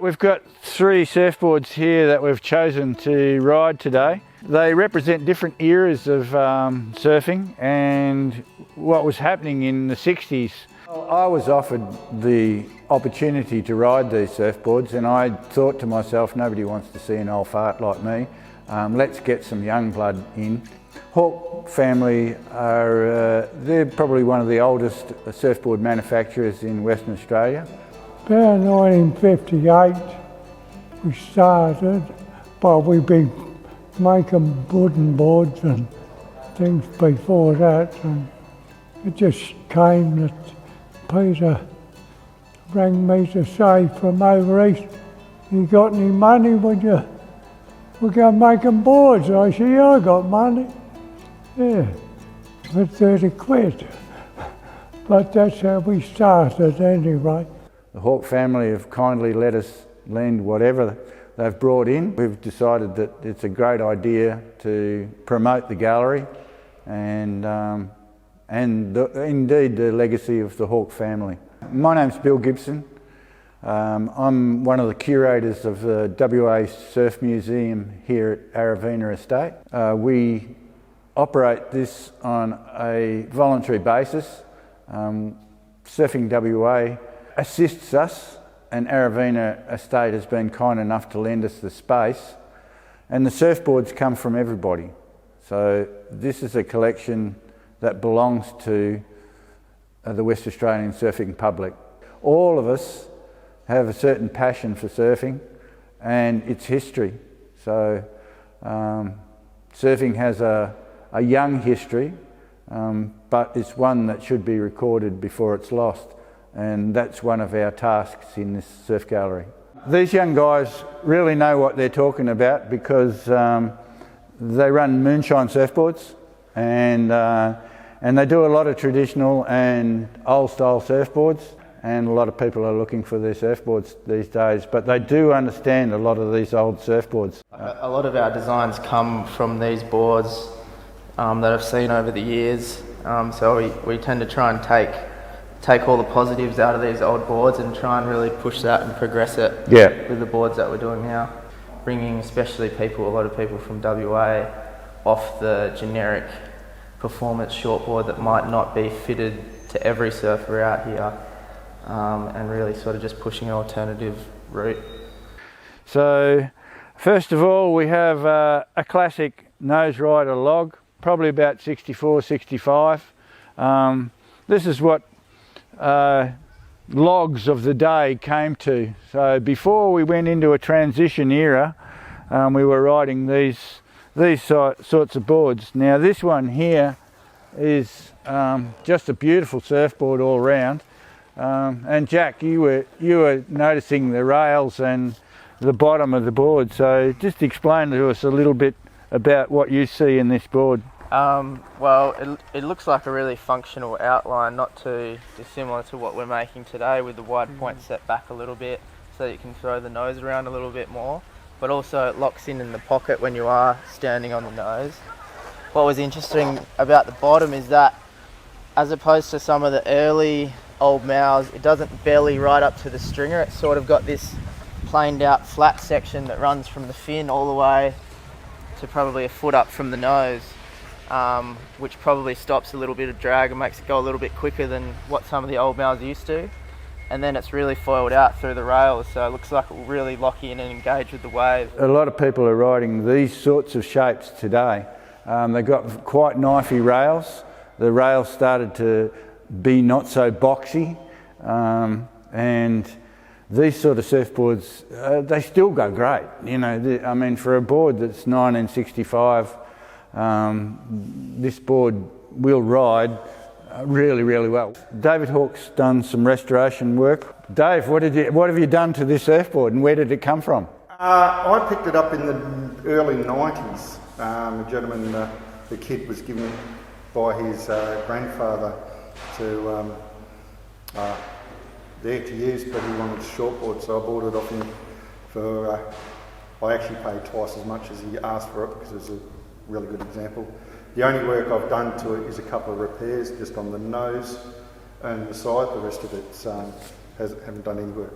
we've got 3 surfboards here that we've chosen to ride today. They represent different eras of surfing and what was happening in the 60s. I was offered the opportunity to ride these surfboards, and I thought to myself, nobody wants to see an old fart like me. Let's get some young blood in. Hawke family are they're probably one of the oldest surfboard manufacturers in Western Australia. About 1958 we started, but we've been making wooden boards and things before that, and it just came that Peter rang me to say from over east, "You got any money? Would you? We're going making boards." I said, "Yeah, I got money. Yeah, for 30 quid. But that's how we started anyway. The Hawke family have kindly let us lend whatever they've brought in. We've decided that it's a great idea to promote the gallery and indeed the legacy of the Hawke family. My name's Bill Gibson. I'm one of the curators of the WA Surf Museum here at Aravina Estate. We operate this on a voluntary basis. Surfing WA assists us, and Aravina Estate has been kind enough to lend us the space, and the surfboards come from everybody. So this is a collection that belongs to the West Australian surfing public. All of us have a certain passion for surfing and its history. So surfing has a young history, but it's one that should be recorded before it's lost, and that's one of our tasks in this surf gallery. These young guys really know what they're talking about because they run Moonshine Surfboards, and they do a lot of traditional and old style surfboards, and a lot of people are looking for their surfboards these days, but they do understand a lot of these old surfboards. A lot of our designs come from these boards that I've seen over the years, so we tend to try and take all the positives out of these old boards and try and really push that and progress it with the boards that we're doing now, bringing especially a lot of people from WA off the generic performance shortboard that might not be fitted to every surfer out here, and really sort of just pushing an alternative route. So first of all, we have a classic nose rider log, probably about 64, 65. This is what logs of the day came to. So before we went into a transition era, we were riding these sorts of boards. Now this one here is just a beautiful surfboard all round. And Jack, you were noticing the rails and the bottom of the board. So just explain to us a little bit about what you see in this board. Well, it looks like a really functional outline, not too dissimilar to what we're making today, with the wide point set back a little bit so that you can throw the nose around a little bit more, but also it locks in the pocket when you are standing on the nose. What was interesting about the bottom is that, as opposed to some of the early old mows, it doesn't belly right up to the stringer. It's sort of got this planed out flat section that runs from the fin all the way to probably a foot up from the nose. Which probably stops a little bit of drag and makes it go a little bit quicker than what some of the old mows used to. And then it's really foiled out through the rails, so it looks like it will really lock in and engage with the wave. A lot of people are riding these sorts of shapes today. They've got quite knifey rails. The rails started to be not so boxy, and these sort of surfboards, they still go great. You know, I mean, for a board that's 1965, this board will ride really, really well. David Hawke's done some restoration work. Dave, what have you done to this surfboard, and where did it come from? I picked it up in the early 90s. A gentleman, the kid was given by his grandfather to use, but he wanted a shortboard, so I bought it off him for. I actually paid twice as much as he asked for it because it was a really good example. The only work I've done to it is a couple of repairs just on the nose and the side. The rest of it haven't done any work.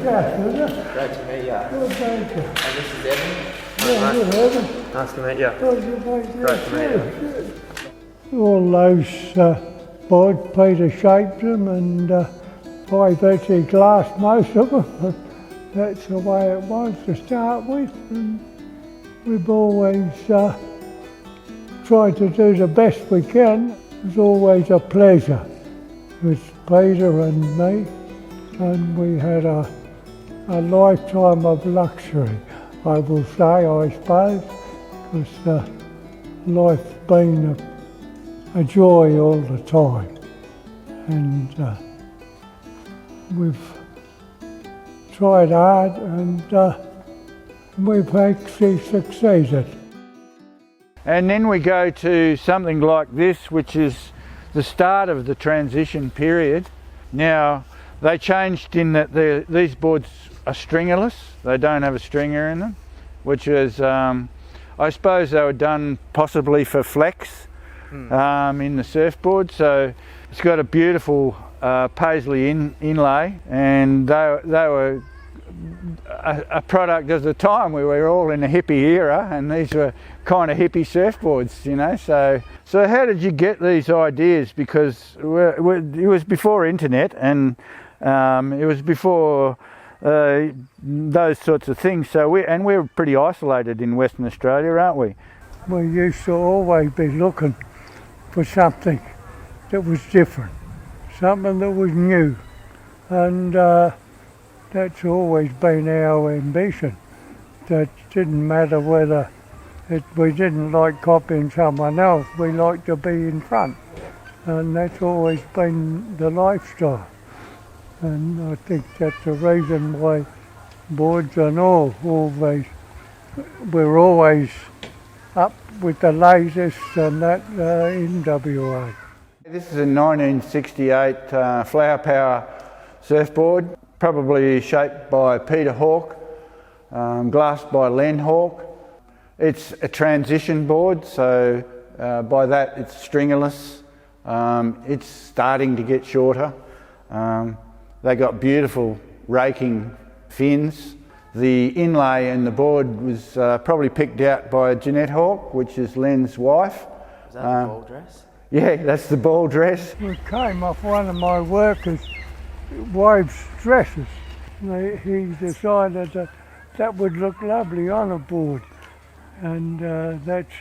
Cass, is it? Great to meet you. Good, thank you. And this is Evan. Yeah, good, Evan. Nice to meet you. Good, you mate. Great to meet you. All those boards, Peter shaped them, and I virtually glassed most of them. But that's the way it was to start with, and we've always tried to do the best we can. It was always a pleasure with Peter and me, and we had a lifetime of luxury, I will say, I suppose, because life's been a joy all the time, and we've tried hard, and we've actually succeeded. And then we go to something like this, which is the start of the transition period. Now, they changed in that these boards are stringerless. They don't have a stringer in them, which is, I suppose they were done possibly for flex in the surfboard. So it's got a beautiful paisley inlay, and they were a product of the time. We were all in a hippie era, and these were kind of hippie surfboards, you know. So how did you get these ideas? Because it was before internet, and it was before those sorts of things. So we're pretty isolated in Western Australia, aren't we? We used to always be looking for something that was different, something that was new, and that's always been our ambition. That didn't matter whether we didn't like copying someone else, we liked to be in front, and that's always been the lifestyle. And I think that's the reason why boards and all always, we're always up with the latest and that in WA. This is a 1968 Flower Power surfboard, probably shaped by Peter Hawke, glassed by Len Hawke. It's a transition board, so by that it's stringerless. It's starting to get shorter. They got beautiful raking fins. The inlay in the board was probably picked out by Jeanette Hawke, which is Len's wife. Is that the ball dress? Yeah, that's the ball dress. It came off one of my workers' wife's dresses. He decided that would look lovely on a board, and that's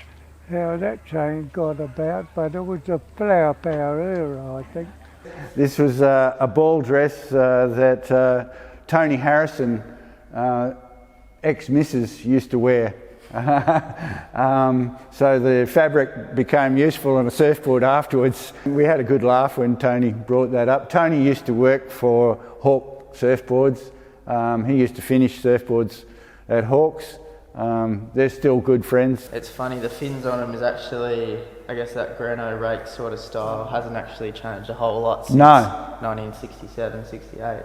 how that change got about, but it was a Flower Power era, I think. This was a ball dress that Tony Harrison, ex-missus, used to wear. So the fabric became useful on a surfboard afterwards. We had a good laugh when Tony brought that up. Tony used to work for Hawke Surfboards. He used to finish surfboards at Hawke's. They're still good friends. It's funny, the fins on them is actually, I guess that Greno rake sort of style hasn't actually changed a whole lot since 1967, 68.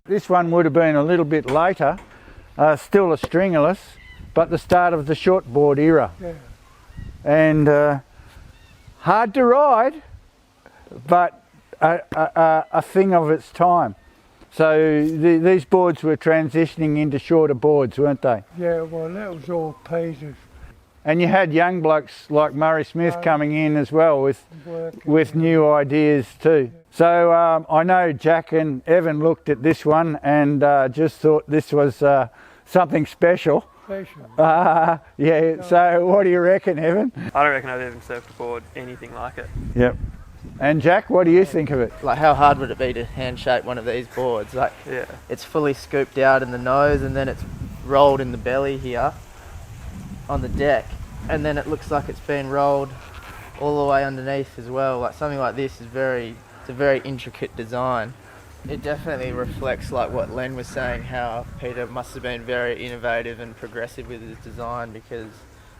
This one would have been a little bit later, still a stringerless, but the start of the shortboard era. Yeah. And hard to ride, but a thing of its time. So these boards were transitioning into shorter boards, weren't they? Yeah, well, that was all Peter's And you had young blokes like Murray Smith coming in as well with new ideas too. So I know Jack and Evan looked at this one and just thought this was something special. Yeah, so what do you reckon, Evan? I don't reckon I've ever surfed a board anything like it. Yep. And Jack, what do you think of it? Like, how hard would it be to hand shape one of these boards? Like, Yeah. it's fully scooped out in the nose and then it's rolled in the belly here on the deck, and then it looks like it's been rolled all the way underneath as well. Like, something like this is it's a very intricate design. It definitely reflects, like what Len was saying, how Peter must have been very innovative and progressive with his design, because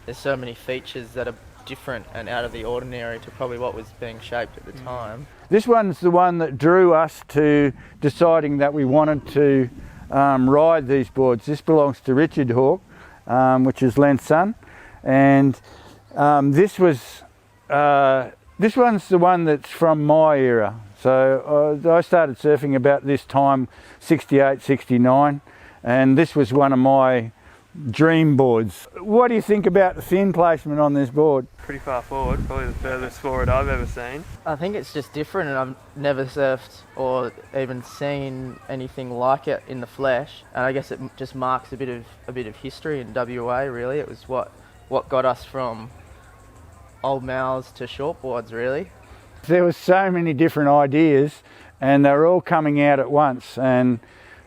there's so many features that are different and out of the ordinary to probably what was being shaped at the time. This one's the one that drew us to deciding that we wanted to ride these boards. This belongs to Richard Hawke, which is Len's son, and this one's the one that's from my era. So I started surfing about this time, 68, 69, and this was one of my dream boards. What do you think about the fin placement on this board? Pretty far forward, probably the furthest forward I've ever seen. I think it's just different, and I've never surfed or even seen anything like it in the flesh. And I guess it just marks a bit of history in WA. Really, it was what got us from old mouths to shortboards. Really, there were so many different ideas, and they were all coming out at once. And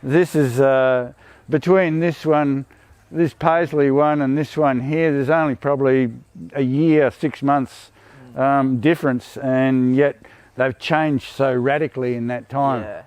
this is between this one, this Paisley one, and this one here, there's only probably a year, 6 months difference, and yet they've changed so radically in that time. yeah.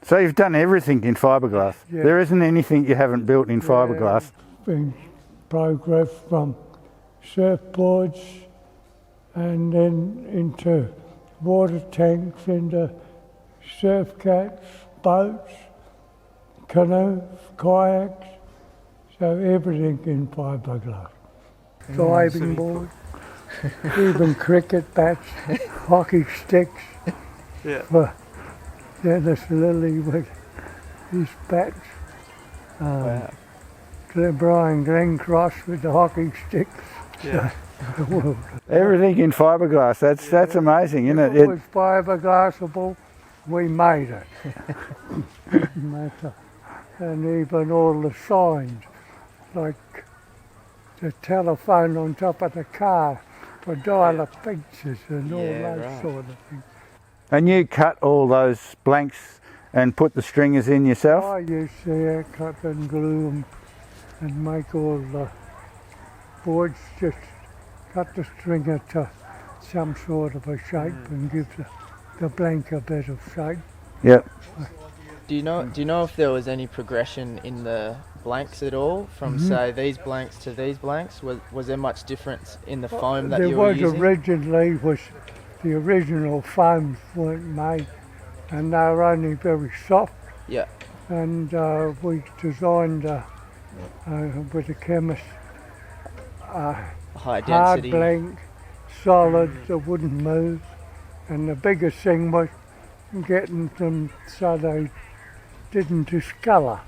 So you've done everything in fiberglass. Yeah. There isn't anything you haven't built in fiberglass. Been progress from surfboards and then into water tanks, into surf cats, boats, canoes, kayaks, so everything in fiberglass. Diving board, even cricket bats, hockey sticks. Yeah. For Dennis Lilly with his bats. Wow. Brian Glencross with the hockey sticks. Yeah. Well, Everything in fiberglass. That's amazing, isn't if it? it was fiberglassable, we made it. Didn't matter. And even all the signs, like the telephone on top of the car for dial-up pictures and all Yeah, that right. sort of thing. And you cut all those blanks and put the stringers in yourself? I used to cut and glue them and make all the boards, just cut the stringer to some sort of a shape and give the blank a bit of shape. Yep. Do you know if there was any progression in the blanks at all from say these blanks to these blanks? Was there much difference in the foam that There you were was using? originally the original foams weren't made, and they were only very soft. Yeah. And we designed with the chemist High hard density. blank, solid, that wouldn't move. And the biggest thing was getting them so they didn't discolour.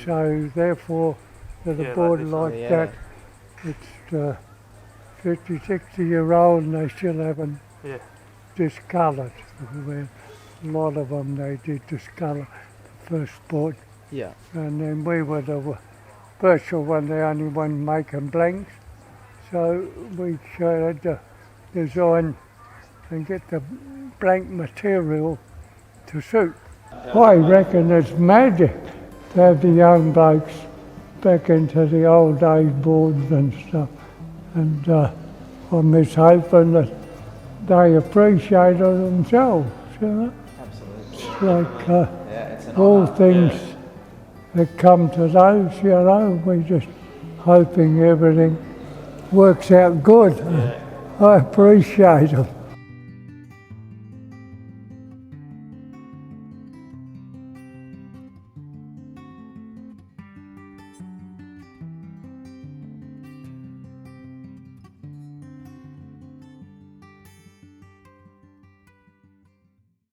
So therefore, with Yeah, a board like like this one, that, it's 50, 60-year-old and they still haven't Yeah. discoloured. Where a lot of them they did discolour the first board. Yeah. And then we were the virtual one, the only one making blanks. So we had to design and get the blank material to suit. I reckon it's magic to have the young blokes back into the old days boards and stuff. And I'm just hoping that they appreciate it themselves, you know. Absolutely. It's like Yeah, it's an all honour. things that come to those, you know, we're just hoping everything works out good. I appreciate them.